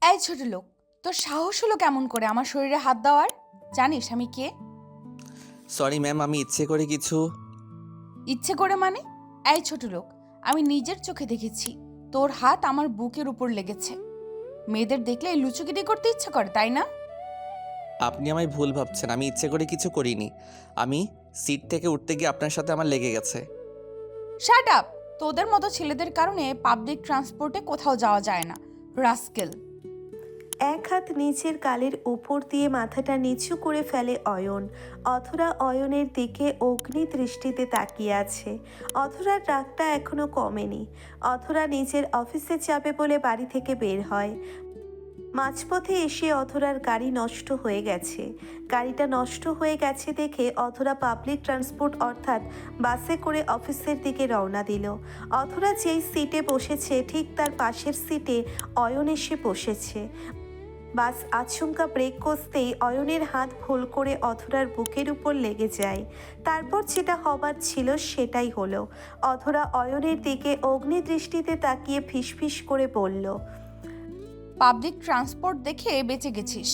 এই ছোট লোক, তোর সাহস হলো কেমন করে আমার শরীরে হাত দেওয়ার? জানিস আমি কে? সরি ম্যাম, আমি ইচ্ছে করে কিছু। ইচ্ছে করে মানে? এই ছোট লোক, আমি নিজের চোখে দেখেছি তোর হাত আমার বুকের উপর লেগেছে। মেয়েদের দেখলে এই লুচুগিরি করতে ইচ্ছে করে, তাই না? আপনি আমায় ভুল ভাবছেন, আমি ইচ্ছে করে কিছু করিনি। আমি সিট থেকে উঠতে গিয়ে আপনার সাথে আমার লেগে গেছে। Shut up! তোদের মতো ছেলেদের কারণে পাবলিক ট্রান্সপোর্টে কোথাও যাওয়া যায় না, রাস্কেল। এক হাত নিচের গালের উপর দিয়ে মাথাটা নিচু করে ফেলে অয়ন। অথরা অয়নের দিকে অগ্নি দৃষ্টিতে তাকিয়ে আছে। অথরার রাগটা এখনো কমেনি। অথরা নিজের অফিসে যাবে বলে বাড়ি থেকে বের হয়। মাঝপথে এসে অথরার গাড়ি নষ্ট হয়ে গেছে। গাড়িটা নষ্ট হয়ে গেছে দেখে অথরা পাবলিক ট্রান্সপোর্ট অর্থাৎ বাসে করে অফিসের দিকে রওনা দিল। অথরা যেই সিটে বসেছে ঠিক তার পাশের সিটে অয়ন এসে বসেছে। বাস আচমকা ব্রেক কষতেই অয়নের হাত ভুল করে অথরার বুকের উপর লেগে যায়। তারপর যেটা হবার ছিল সেটাই হলো। অথরা অয়নের দিকে অগ্নিদৃষ্টিতে তাকিয়ে ফিসফিস করে বলল, পাবলিক ট্রান্সপোর্ট দেখে বেঁচে গেছিস।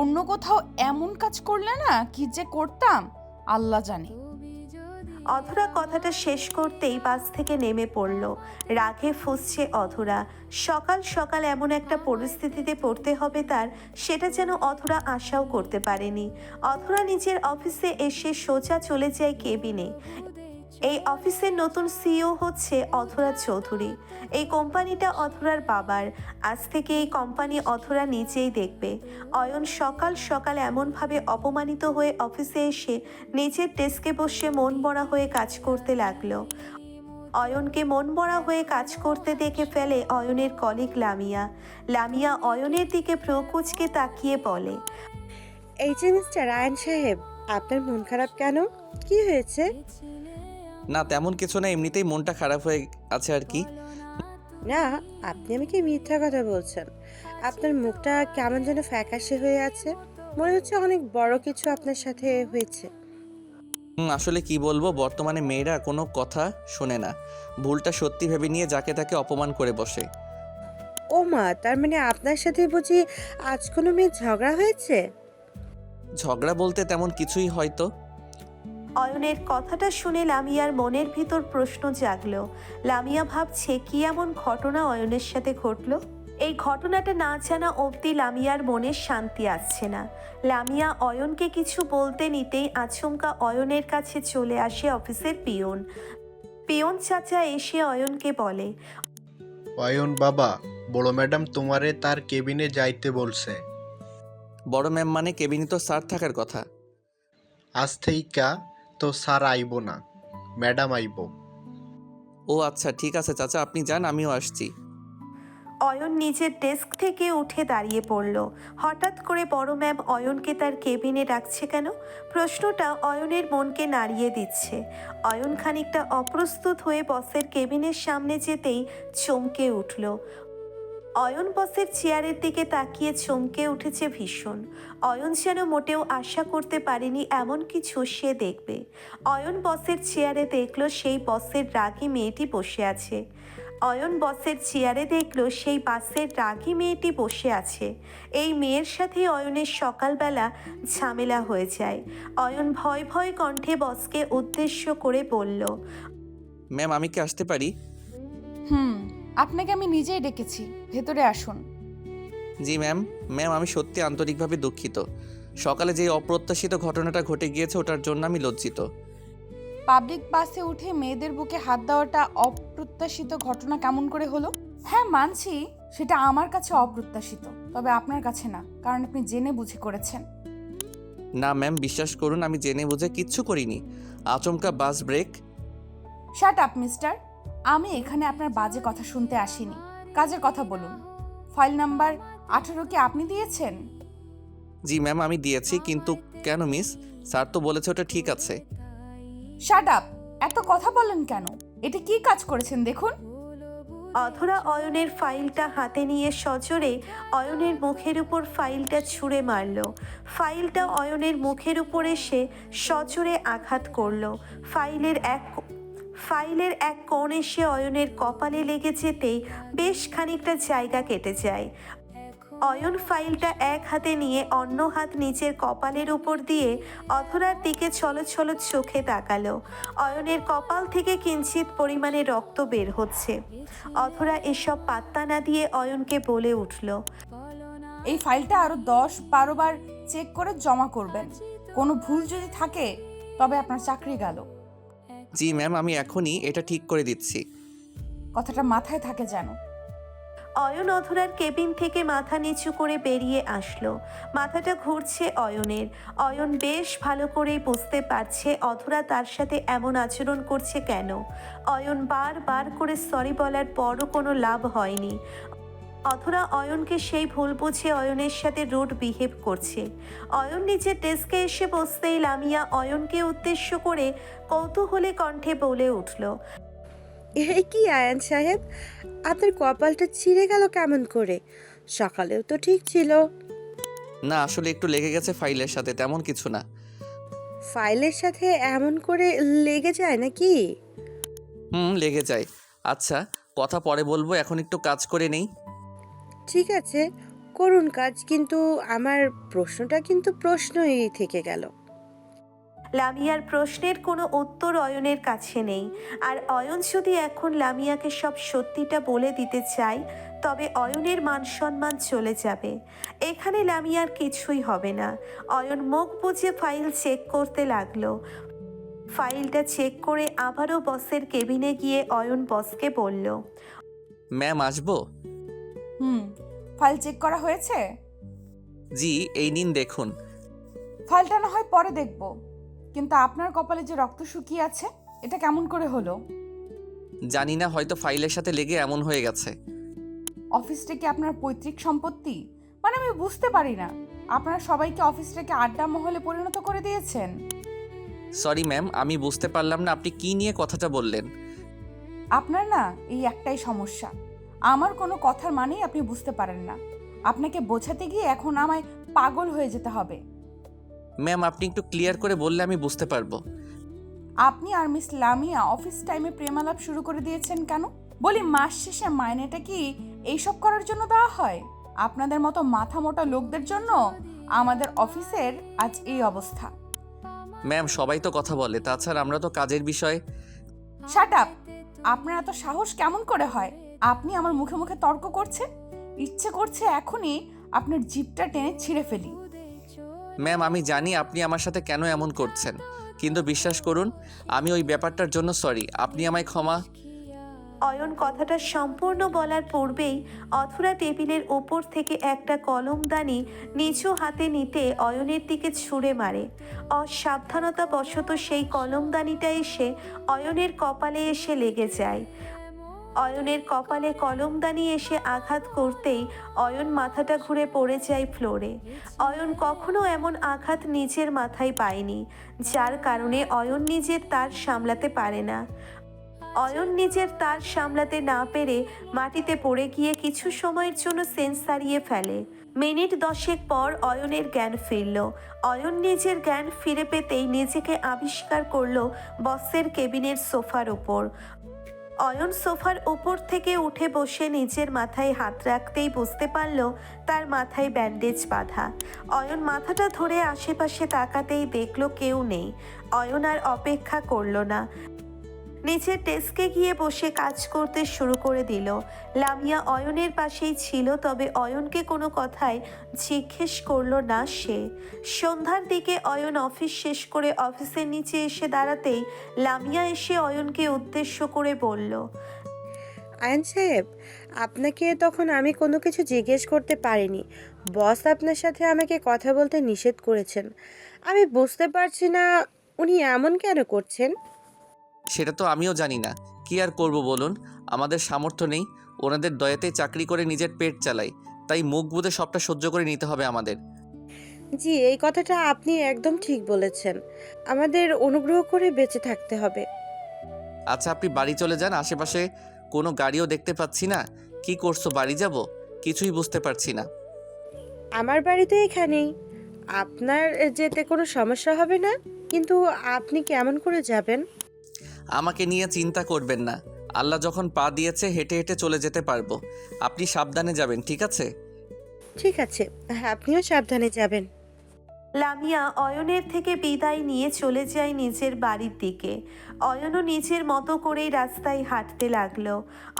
অন্য কোথাও এমন কাজ করলে না কি যে করতাম আল্লাহ জানে। অধরা কথাটা শেষ করতেই বাস থেকে নেমে পড়ল। রাগে ফুঁসছে অধরা। সকাল সকাল এমন একটা পরিস্থিতিতে পড়তে হবে তার, সেটা যেন অধরা আশাও করতে পারেনি। অধরা নিজের অফিসে এসে সোজা চলে যায় কেবিনে। এই অফিসের নতুন সিইও হচ্ছে অধরা চৌধুরী। এই কোম্পানিটা অধরার বাবার। আজ থেকে এই কোম্পানি অধরা নিজেই দেখবে। অয়ন সকাল সকাল এমনভাবে অপমানিত হয়ে অফিসে এসে নিজের ডেস্কে বসে মন মরা হয়ে কাজ করতে লাগলো। অয়নকে মন মরা হয়ে কাজ করতে দেখে ফেলে অয়নের কলিগ লামিয়া। লামিয়া অয়নের দিকে প্রকুচকে তাকিয়ে বলে, এই যে মিস্টার রায়ন সাহেব, আপনার মন খারাপ কেন? কি হয়েছে? না তেমন কিছু না, এমনিতেই মনটা খারাপ হয়ে আছে আর কি। না, আপনি আমাকে মিথ্যা কথা বলছেন। আপনার মুখটা কেমন যেন ফ্যাকাশে হয়ে আছে। মনে হচ্ছে অনেক বড় কিছু আপনার সাথে হয়েছে। আসলে কি বলবো, বর্তমানে মেয়েরা কোনো কথা শোনে না। ভুলটা সত্যি ভেবে নিয়ে যাকে তাকে অপমান করে বসে। ও মা, তার মানে আপনার সাথে বুঝি আজ কোনো মেয়ে ঝগড়া হয়েছে? ঝগড়া বলতে তেমন কিছুই হয়তো। অয়নের কথাটা শুনে লামিয়ার মনের ভিতর প্রশ্ন জাগলো। লামিয়া ভাবছে কি এমন ঘটনা অয়নের সাথে ঘটলো। এই ঘটনাটা না জানা অবধি লামিয়ার মনে শান্তি আসছে না। লামিয়া অয়নকে কিছু বলতে নিতেই আচমকা অয়নের কাছে চলে আসে অফিসের পিয়ন। পিয়ন চাচা এসে অয়নকে বলে, অয়ন বাবা, বড় ম্যাডাম তোমারে তার কেবিনে যাইতে বলছে। বড় ম্যাম মানে কেবিনে তো স্যার থাকার কথা। আজ থেইকা তো স্যার আইব না, ম্যাডাম আইব। ও আচ্ছা, ঠিক আছে চাচা, আপনি যান, আমিও আসছি। অয়ন নিজের ডেস্ক থেকে উঠে দাঁড়িয়ে পড়ল। হঠাৎ করে বড় ম্যাম অয়নকে তার কেবিনে ডাকছে কেন? প্রশ্নটা অয়নের মনকে নাড়িয়ে দিচ্ছে। অয়ন খানিকটা অপ্রস্তুত হয়ে বসের কেবিনের সামনে যেতেই চমকে উঠল। অয়ন বসের চেয়ারের দিকে তাকিয়ে চমকে উঠেছে ভীষণ। অয়ন যেন মোটেও আশা করতে পারেনি এমন কিছু সে দেখবে। অয়ন বসের চেয়ারে দেখল সেই বসের রাগী মেয়েটি বসে আছে। অয়ন বসের চেয়ারে দেখল সেই বাসের রাগী মেয়েটি বসে আছে। এই মেয়ের সাথে অয়নের সকালবেলা ঝামেলা হয়ে যায়। অয়ন ভয় ভয় কণ্ঠে বসকে উদ্দেশ্য করে বলল, ম্যাম আমি কি আসতে পারি? আপনাকে আমি নিজেই ডেকেছি, ভেতরে আসুন। জি ম্যাম। ম্যাম আমি সত্যি আন্তরিকভাবে দুঃখিত। সকালে যে অপ্রত্যাশিত ঘটনাটা ঘটে গিয়েছে ওটার জন্য আমি লজ্জিত। পাবলিক বাসে উঠে মেয়েদের বুকে হাত দেওয়াটা অপ্রত্যাশিত ঘটনা কেমন করে হলো? হ্যাঁ মানছি, সেটা আমার কাছে অপ্রত্যাশিত, তবে আপনার কাছে না, কারণ আপনি জেনে বুঝে করেছেন। না ম্যাম, বিশ্বাস করুন আমি জেনে বুঝে কিচ্ছু করিনি। আচমকা বাস ব্রেক। শাট আপ মিস্টার, আমি এখানে আপনার বাজে কথা শুনতে আসিনি, কাজের কথা বলুন। ফাইল নাম্বার 18 কি আপনি দিয়েছেন? জি ম্যাম আমি দিয়েছি, কিন্তু কেন মিস? স্যার তো বলেছে ওটা ঠিক আছে। Shut up! এত কথা বলেন কেন? এটা কি কাজ করেছেন দেখুন। অধরা অয়নের ফাইলটা হাতে নিয়ে সজোরে অয়নের মুখের উপর ফাইলটা ছুঁড়ে মারল। ফাইলটা অয়নের মুখের উপর এসে সজোরে আঘাত করল। ফাইলের এক কোণ এসে অয়নের কপালে লেগে যেতেই বেশ খানিকটা জায়গা কেটে যায়। অয়ন ফাইলটা এক হাতে নিয়ে অন্য হাত নিচের কপালের উপর দিয়ে অধরার দিকে ছলছল চোখে তাকালো। অয়নের কপাল থেকে কিঞ্চিত পরিমাণে রক্ত বের হচ্ছে। অধরা এসব পাত্তা না দিয়ে অয়নকে বলে উঠল, এই ফাইলটা আরো 10-12 বার চেক করে জমা করবেন। কোনো ভুল যদি থাকে তবে আপনার চাকরি গেল। জি ম্যাম, আমি এখনই এটা ঠিক করে দিচ্ছি। কথাটা মাথায় থাকে যেন। অয়ন অধরার কেবিন থেকে মাথা নিচু করে বেরিয়ে আসলো। মাথাটা ঘুরছে অয়নের। অয়ন বেশ ভালো করেই বুঝতে পারছে অধরা তার সাথে এমন আচরণ করছে কেন। অয়ন বারবার করে সরি বলার পরও কোনো লাভ হয়নি। অধরা অয়নকে সেই ভুল বুঝে অয়নের সাথে রুড বিহেভ করছে। অয়ন নিজের ডেস্কে এসে বসতেই লামিয়া অয়নকে উদ্দেশ্য করে কৌতূহলী কণ্ঠে বলে উঠল, এই কি আয়ান সাহেব, আপনার কপালটা ছিঁড়ে গেল কেমন করে? সকালেও তো ঠিক ছিল। না, আসলে একটু লেগে গেছে ফাইলের সাথে, তেমন কিছু না। ফাইলের সাথে এমন করে লেগে যায় নাকি? লেগে যায়। আচ্ছা, কথা পরে বলবো, এখন একটু কাজ করে নেই। ঠিক আছে, করুন কাজ, কিন্তু আমার প্রশ্নটা কিন্তু প্রশ্নই থেকে গেল। লামিয়ার প্রশ্নের কোনো উত্তর অয়নের কাছে নেই। আর অয়ন যদি এখন লামিয়াকে সব সত্যিটা বলে দিতে চায় তবে অয়নের মান সম্মান চলে যাবে। এখানে লামিয়ার কিছুই হবে না। অয়ন মুখ বুজে ফাইল চেক করতে লাগলো। ফাইলটা চেক করে আবারও বসের কেবিনে গিয়ে অয়ন বসকে বলল, ম্যাম, আসবো? ফাইল চেক করা হয়েছে? জি, এই নিন দেখুন। ফাইলটা না হয় পরে দেখব, কিন্তু আপনার কপালে যে রক্ত শুকিয়ে আছে এটা কেমন করে হলো? জানি না, হয়তো ফাইলের সাথে লেগে এমন হয়ে গেছে। অফিসটা কি আপনার পৈতৃক সম্পত্তি? মানে আমি বুঝতে পারি না, আপনারা সবাইকে অফিসটাকে আড্ডা মহলে পরিণত করে দিয়েছেন। সরি ম্যাম, আমি বুঝতে পারলাম না আপনি কি নিয়ে কথাটা বললেন। আপনার না এই একটাই সমস্যা, আমার কোনো কথার মানেই আপনি বুঝতে পারেন না। আপনাকে বোঝাতে গিয়ে এখন আমায় পাগল হয়ে যেতে হবে। ম্যাম, আপনি একটু ক্লিয়ার করে বললে আমি বুঝতে পারবো। আপনি আর মিস লামিয়া অফিস টাইমে প্রেমালাপ শুরু করে দিয়েছেন কেন? বলি, মাস শেষে মাইনেটা কি এইসব করার জন্য দেওয়া হয়? আপনাদের মতো মাথা মোটা লোকদের জন্য আমাদের অফিসের আজ এই অবস্থা। ম্যাম, সবাই তো কথা বলে, তাছাড়া আমরা তো কাজের বিষয়ে। Shut up! আপনার এত সাহস কেমন করে হয়? আপনি আমার মুখে মুখে তর্ক করছেন। ইচ্ছে করছে এখনই আপনার জিভটা টেনে ছিঁড়ে ফেলি। ম্যাম, আমি জানি আপনি আমার সাথে কেন এমন করছেন, কিন্তু বিশ্বাস করুন, আমি ওই ব্যাপারটার জন্য সরি। আপনি আমায় ক্ষমা। অয়ন কথাটা সম্পূর্ণ বলার পূর্বেই অধরা টেবিলের ওপর থেকে একটা কলমদানি নিচু হাতে নিতে অয়নের দিকে ছুঁড়ে মারে। অসাবধানতা বশত সেই কলমদানিটা এসে অয়নের কপালে এসে লেগে যায়। অয়নের কপালে কলমদানি এসে আঘাত করতেই অয়ন মাথাটা ঘুরে পড়ে যায় ফ্লোরে। অয়ন কখনো এমন আঘাত নিজের মাথায় পায়নি, যার কারণে অয়ন নিজের তার সামলাতে পারে না। অয়ন নিজের তার সামলাতে না পেরে মাটিতে পড়ে গিয়ে কিছু সময়ের জন্য সেন্স হারিয়ে ফেলে। মিনিট 10 পর অয়নের জ্ঞান ফিরল। অয়ন নিজের জ্ঞান ফিরে পেতেই নিজেকে আবিষ্কার করলো বসের কেবিনের সোফার ওপর। অয়ন সোফার উপর থেকে উঠে বসে নিজের মাথায় হাত রাখতেই বুঝতে পারল তার মাথায় ব্যান্ডেজ বাঁধা। অয়ন মাথাটা ধরে আশেপাশে তাকাতেই দেখল কেউ নেই। অয়ন আর অপেক্ষা করল না, নিচের ডেস্কে গিয়ে বসে কাজ করতে শুরু করে দিল। লামিয়া অয়নের পাশেই ছিল, তবে অয়নকে কোনো কথাই জিজ্ঞেস করলো না সে। সন্ধ্যার দিকে অয়ন অফিস শেষ করে অফিসের নিচে এসে দাঁড়াতেই লামিয়া এসে অয়নকে উদ্দেশ্য করে বলল, আয়ান সাহেব, আপনাকে তখন আমি কোনো কিছু জিজ্ঞেস করতে পারিনি। বস আপনার সাথে আমাকে কথা বলতে নিষেধ করেছেন। আমি বুঝতে পারছি না উনি এমন কেন করছেন। সেটা তো আমিও জানি না, কি আর করব বলুন। আমাদের সামর্থ্য নেই, ওনাদের দয়াতেই চাকরি করে নিজের পেট চালাই, তাই মুখ বুঁদে সবটা সহ্য করে নিতে হবে আমাদের। জি, এই কথাটা আপনি একদম ঠিক বলেছেন। আমাদের অনুগ্রহ করে বেঁচে থাকতে হবে। আচ্ছা, আপনি বাড়ি চলে যান, আশেপাশে কোনো গাড়িও দেখতে পাচ্ছি না। কি করছো, বাড়ি যাব? কিছুই বুঝতে পারছি না। আমার বাড়ি তো এখানেই, আপনার যেতে কোনো সমস্যা হবে না। কিন্তু আপনি কেমন করে যাবেন? আমাকে নিয়ে চিন্তা করবেন না, আল্লাহ যখন পা দিয়েছে হেঁটে হেঁটে চলে যেতে পারবো। আপনি সাবধানে যাবেন, ঠিক আছে? ঠিক আছে, আপনিও সাবধানে যাবেন। লামিয়া অয়নের থেকে বিদায় নিয়ে চলে যায় নিজের বাড়ির দিকে। অয়নও নিজের মতো করেই রাস্তায় হাঁটতে লাগলো।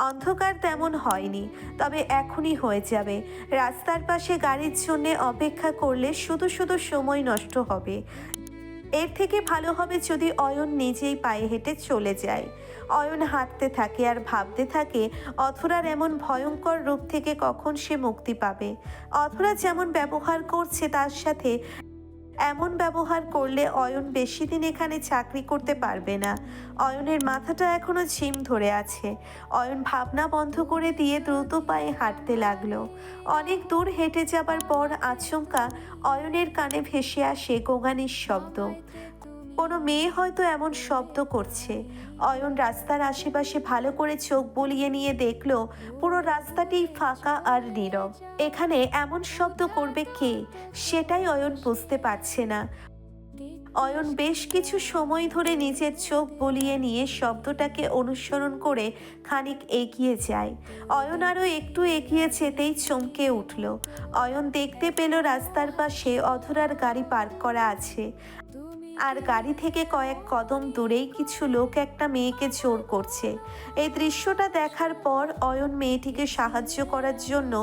অন্ধকার তেমন হয়নি, তবে এখনই হয়ে যাবে। রাস্তার পাশে গাড়ির জন্যে অপেক্ষা করলে শুধু শুধু সময় নষ্ট হবে। এর থেকে ভালো হবে যদি অয়ন নিজেই পায়ে হেঁটে চলে যায়। অয়ন হাঁটতে থাকে আর ভাবতে থাকে অথরার এমন ভয়ঙ্কর রূপ থেকে কখন সে মুক্তি পাবে। অথরা যেমন ব্যবহার করছে তার সাথে এমন ব্যবহার করলে অয়ন বেশি দিন এখানে চাকরি করতে পারবে না। অয়নের মাথাটা এখনো ঝিম ধরে আছে। অয়ন ভাবনা বন্ধ করে দিয়ে দ্রুত পায়ে হাঁটতে লাগলো। অনেক দূর হেঁটে যাবার পর আচমকা অয়নের কানে ভেসে আসে গোঙানির শব্দ। কোনো মেয়ে হয়তো এমন শব্দ করছে। অয়ন রাস্তার আশেপাশে ভালো করে চোখ বুলিয়ে নিয়ে দেখলো পুরো রাস্তাটি ফাঁকা আর নীরব। এখানে এমন শব্দ করবে কে, সেটাই অয়ন বুঝতে পারছে না। অয়ন বেশ কিছু সময় ধরে নিজের চোখ বুলিয়ে নিয়ে শব্দটাকে অনুসরণ করে খানিক এগিয়ে যায়। অয়ন আরও একটু এগিয়ে যেতেই চমকে উঠল। অয়ন দেখতে পেল রাস্তার পাশে অধরার গাড়ি পার্ক করা আছে, আর গাড়ি থেকে কয়েক কদম দূরেই কিছু লোক একটা মেয়েকে জোর করছে। এই দৃশ্যটা দেখার পর অয়ন মেয়েটিকে সাহায্য করার জন্য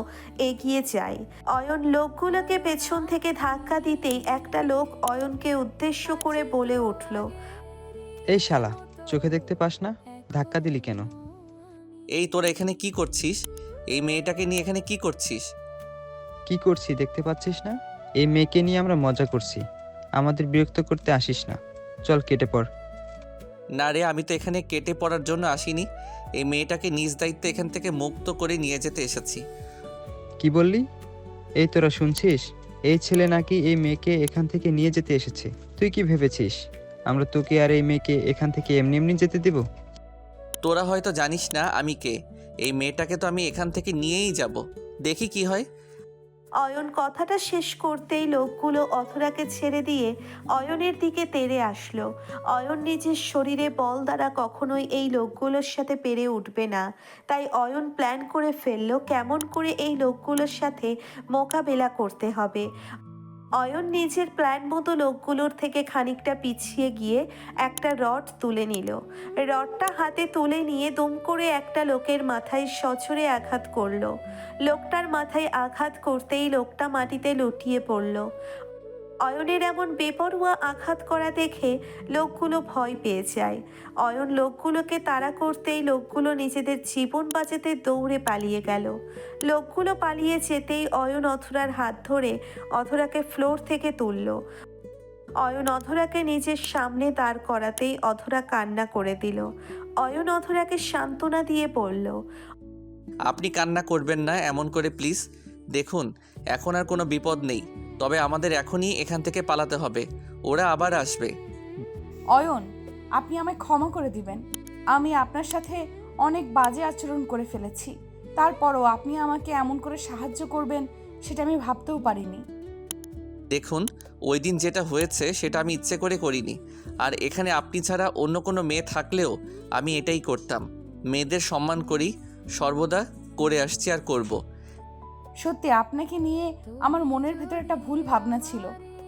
এগিয়ে যায়। অয়ন লোকগুলোকে পেছন থেকে ধাক্কা দিতেই একটা লোক অয়নকে উদ্দেশ্য করে বলে উঠল, এই শালা, চোখে দেখতে পাস না? ধাক্কা দিলি কেন? এই তোরা এখানে কি করছিস? এই মেয়েটাকে নিয়ে এখানে কি করছিস? কি করছি দেখতে পাচ্ছিস না? এই মেয়েকে নিয়ে আমরা মজা করছি। আমাদের বিরক্ত করতে আসিস না, চল কেটে পড়। না রে, আমি তো এখানে কেটে পড়ার জন্য আসিনি। এই মেয়েটাকে নিজ দায়িত্বে এখান থেকে মুক্ত করে নিয়ে যেতে এসেছি। কি বললি? এই তোরা শুনছিস? এই ছেলে নাকি এই মেয়েকে এখান থেকে নিয়ে যেতে এসেছে। তুই কি ভেবেছিস আমরা তোকে আর এই মেয়েকে এখান থেকে এমনি এমনি যেতে দেব? তোরা হয়তো জানিস না আমি কে। এই মেয়েটাকে তো আমি এখান থেকে নিয়েই যাব, দেখি কি হয়। অয়ন কথাটা শেষ করতেই লোকগুলো অথরাকে ছেড়ে দিয়ে অয়নের দিকে তেড়ে আসলো। অয়ন নিজের শরীরে বল দ্বারা কখনোই এই লোকগুলোর সাথে পেরে উঠবে না। তাই অয়ন প্ল্যান করে ফেললো কেমন করে এই লোকগুলোর সাথে মোকাবেলা করতে হবে। অয়ন নিজের প্ল্যান মতো লোকগুলোর থেকে খানিকটা পিছিয়ে গিয়ে একটা রড তুলে নিল। রডটা হাতে তুলে নিয়ে দুম করে একটা লোকের মাথায় সজোরে আঘাত করলো। লোকটার মাথায় আঘাত করতেই লোকটা মাটিতে লুটিয়ে পড়ল। অয়নের এমন বেপরোয়া আঘাত করা দেখে লোকগুলো ভয় পেয়ে যায়। অয়ন লোকগুলোকে তাড়া করতেই লোকগুলো নিজেদের জীবন বাঁচাতে দৌড়ে পালিয়ে গেল। লোকগুলো পালিয়ে যেতেই অয়ন অথরার হাত ধরে অথরাকে ফ্লোর থেকে তুলল। অয়ন অধরাকে নিজের সামনে দাঁড় করাতেই অধরা কান্না করে দিল। অয়ন অধরাকে সান্ত্বনা দিয়ে বলল, আপনি কান্না করবেন না এমন করে প্লিজ। দেখুন, এখন আর কোনো বিপদ নেই, তবে আমাদের এখনই এখান থেকে পালাতে হবে। ওরা আবার আসবে। অয়ন, আপনি আমায় ক্ষমা করে দিবেন। আমি আপনার সাথে অনেক বাজে আচরণ করে ফেলেছি। তারপরও আপনি আমাকে এমন করে সাহায্য করবেন সেটা আমি ভাবতেও পারিনি। দেখুন, ওই দিন যেটা হয়েছে সেটা আমি ইচ্ছে করে করিনি। আর এখানে আপনি ছাড়া অন্য কোনো মেয়ে থাকলেও আমি এটাই করতাম। মেয়েদের সম্মান করি, সর্বদা করে আসছি আর করব। সত্যি আপনাকে নিয়ে আমার মনের ভেতর একটা ভুল ভাবনা ছিল।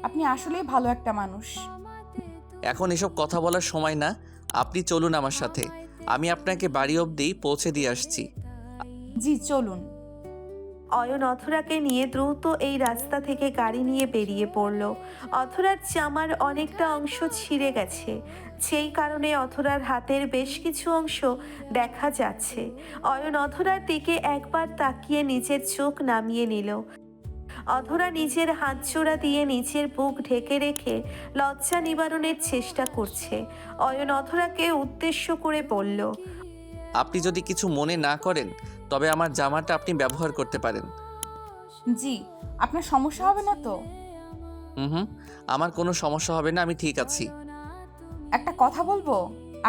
আপনি আসলেই ভালো একটা মানুষ। এখন এসব কথা বলার সময় না, আপনি চলুন আমার সাথে। আমি আপনাকে বাড়ি অবধি পৌঁছে দিয়ে আসছি। জি চলুন। অয়ন অথরাকে নিয়ে দ্রুত এই রাস্তা থেকে গাড়ি নিয়ে বেরিয়ে পড়ল। অথরার জামার অনেকটা অংশ ছিঁড়ে গেছে, সেই কারণে অথরার হাতের বেশ কিছু অংশ দেখা যাচ্ছে। অয়ন অথরার দিকে একবার তাকিয়ে নিজের চোখ নামিয়ে নিল। অধরা নিজের হাত জোড়া দিয়ে নিচের বুক ঢেকে রেখে লজ্জা নিবারণের চেষ্টা করছে। অয়ন অধরাকে উদ্দেশ্য করে বলল, আপনি যদি কিছু মনে না করেন তবে আমার জামাটা আপনি ব্যবহার করতে পারেন। জি, আপনার সমস্যা হবে না তো? হুম, আমার কোনো সমস্যা হবে না, আমি ঠিক আছি। একটা কথা বলবো,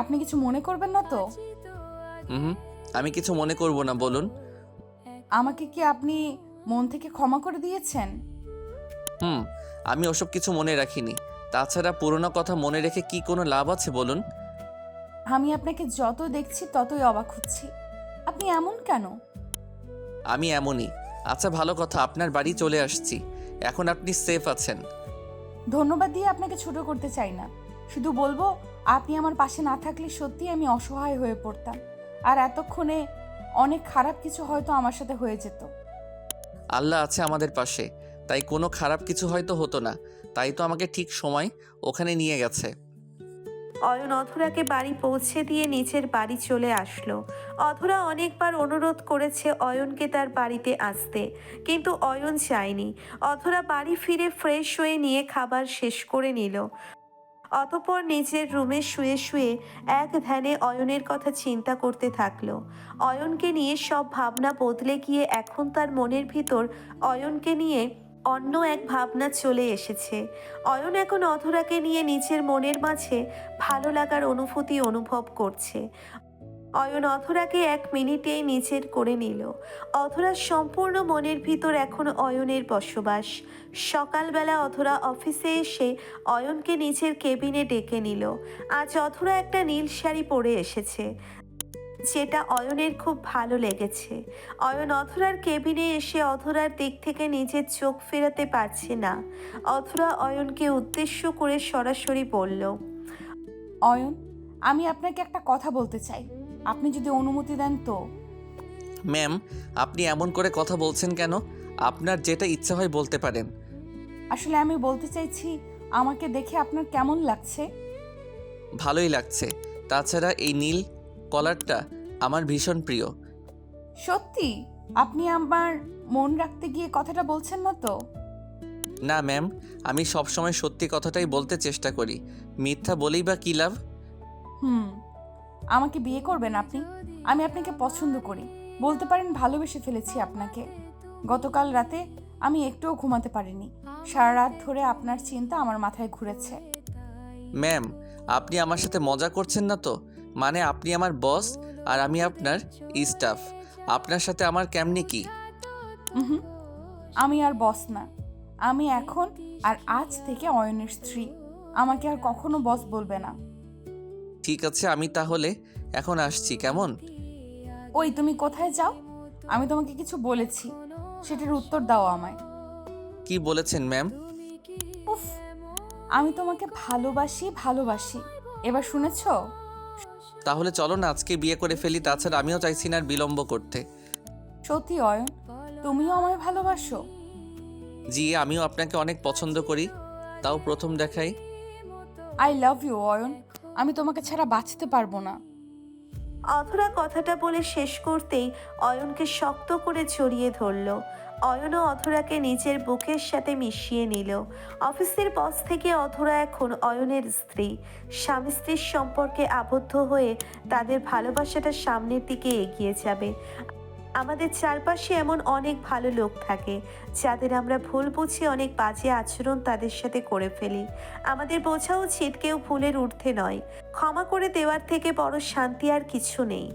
আপনি কিছু মনে করবেন না তো? হুম, আমি কিছু মনে করব না, বলুন। আমাকে কি আপনি মন থেকে ক্ষমা করে দিয়েছেন? আমি ওসব কিছু মনে রাখিনি। তাছাড়া পুরনো কথা মনে রেখে কি কোনো লাভ আছে বলুন? আমি আপনাকে যত দেখছি ততই অবাক হচ্ছি। আপনি এমন কেন? আমি এমনই। আচ্ছা ভালো কথা, আপনার বাড়ি চলে আসছি। এখন আপনি সেফ আছেন। ধন্যবাদ দিয়ে আপনাকে ছোট করতে চাই না, শুধু বলবো আপনি আমার পাশে না থাকলে সত্যি আমি অসহায় হয়ে পড়তাম, আর এতক্ষণে অনেক খারাপ কিছু হয়তো আমার সাথে হয়ে যেত। আল্লাহ আছে আমাদের পাশে, তাই কোনো খারাপ কিছু হয়তো হতো না। তাই তো আমাকে ঠিক সময় ওখানে নিয়ে গেছে। অয়ন অধরাকে বাড়ি পৌঁছে দিয়ে নিচের বাড়ি চলে আসলো। অধরা অনেকবার অনুরোধ করেছে অয়নকে তার বাড়িতে আসতে, কিন্তু অয়ন চায়নি। অধরা বাড়ি ফিরে ফ্রেশ হয়ে নিয়ে খাবার শেষ করে নিল। অতঃপর নিজের রুমে শুয়ে শুয়ে এক ধ্যানে অয়নের কথা চিন্তা করতে থাকলো। অয়নকে নিয়ে সব ভাবনা বদলে গিয়ে এখন তার মনের ভিতর অয়নকে নিয়ে অন্য এক ভাবনা চলে এসেছে। অয়ন এখন অধরাকে নিয়ে নিজের মনের মাঝে ভালো লাগার অনুভূতি অনুভব করছে। অয়ন অধরাকে 1 মিনিটেই নিজের করে নিল। অধরার সম্পূর্ণ মনের ভিতর এখন অয়নের বসবাস। সকালবেলা অধরা অফিসে এসে অয়নকে নিজের কেবিনে ডেকে নিল। আজ অধরা একটা নীল শাড়ি পরে এসেছে, যেটা অয়নের খুব ভালো লেগেছে। অয়ন অধরার কেবিনে এসে অধরার দিক থেকে নিজের চোখ ফেরাতে পারছে না। অধরা অয়নকে উদ্দেশ্য করে সরাসরি বলল, অয়ন, আমি আপনাকে একটা কথা বলতে চাই, আপনি যদি অনুমতি দেন তো। ম্যাম, আপনি এমন করে কথা বলছেন কেন? আপনার যেটা ইচ্ছা হয় বলতে পারেন। আসলে আমি বলতে চাইছি, আমাকে দেখে আপনার কেমন লাগছে? ভালোই লাগছে। তাছাড়া এই নীল কলারটা আমার ভীষণ প্রিয়। সত্যি? আপনি আমার মন রাখতে গিয়ে কথাটা বলছেন না তো? না ম্যাম, আমি সবসময় সত্যি কথাটাই বলতে চেষ্টা করি। মিথ্যা বলেই বা কী লাভ? আমাকে বিয়ে করবেন আপনি? আমি আপনাকে পছন্দ করি, বলতে পারেন ভালোবেসে ফেলেছি আপনাকে। গতকাল রাতে আমি একটুও ঘুমাতে পারিনি, সারা রাত ধরে আপনার চিন্তা আমার মাথায় ঘুরেছে। ম্যাম, আপনি আমার সাথে মজা করছেন না তো? মানে আপনি আমার বস আর আমি আপনার স্টাফ। আপনার সাথে আমার কেমনি কি? হুম, আমি আর বস না, আমি এখন আর আজ থেকে অয়নের স্ত্রী। আমাকে আর কখনো বস বলবে না। ঠিক আছে, আমি তাহলে এখন আসছি, কেমন? ওই, তুমি কোথায় যাও? আমি তোমাকে কিছু বলেছি, সেটার উত্তর দাও আমায়। কি বলেছেন ম্যাম? উফ, আমি তোমাকে ভালোবাসি ভালোবাসি, এবার শুনেছো? তাহলে চলো না আজকে বিয়ে করে ফেলি। তাছাড়া আমিও চাইছি না আর বিলম্ব করতে। সত্যি অয়ন, তুমিও আমায় ভালোবাসো? জি, আমিও আপনাকে অনেক পছন্দ করি, তাও প্রথম দেখাই। আই লাভ ইউ অয়ন, আমি তোমাকে ছাড়া বাঁচতে পারবো না। অধরা কথাটা বলে শেষ করতেই অয়নকে শক্ত করে জড়িয়ে ধরল। অয়নও অধরাকে নিজের বুকের সাথে মিশিয়ে নিল। অফিসের বস থেকে অধরা এখন অয়নের স্ত্রী। স্বামী স্ত্রীর সম্পর্কে আবদ্ধ হয়ে তাদের ভালোবাসাটা সামনের দিকে এগিয়ে যাবে। আমাদের চারপাশে এমন অনেক ভালো লোক থাকে, যাদের আমরা ভুল বুঝে অনেক বাজে আচরণ তাদের সাথে করে ফেলি। আমাদের বোঝা উচিত কেউ ভুলের ঊর্ধ্বে নয়। ক্ষমা করে দেওয়ার থেকে বড় শান্তি আর কিছু নেই।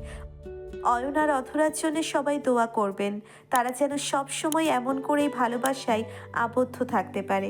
অয়ন আর অধরার জন্য সবাই দোয়া করবেন, তারা যেন সব সময় এমন করেই ভালোবাসায় আবদ্ধ থাকতে পারে।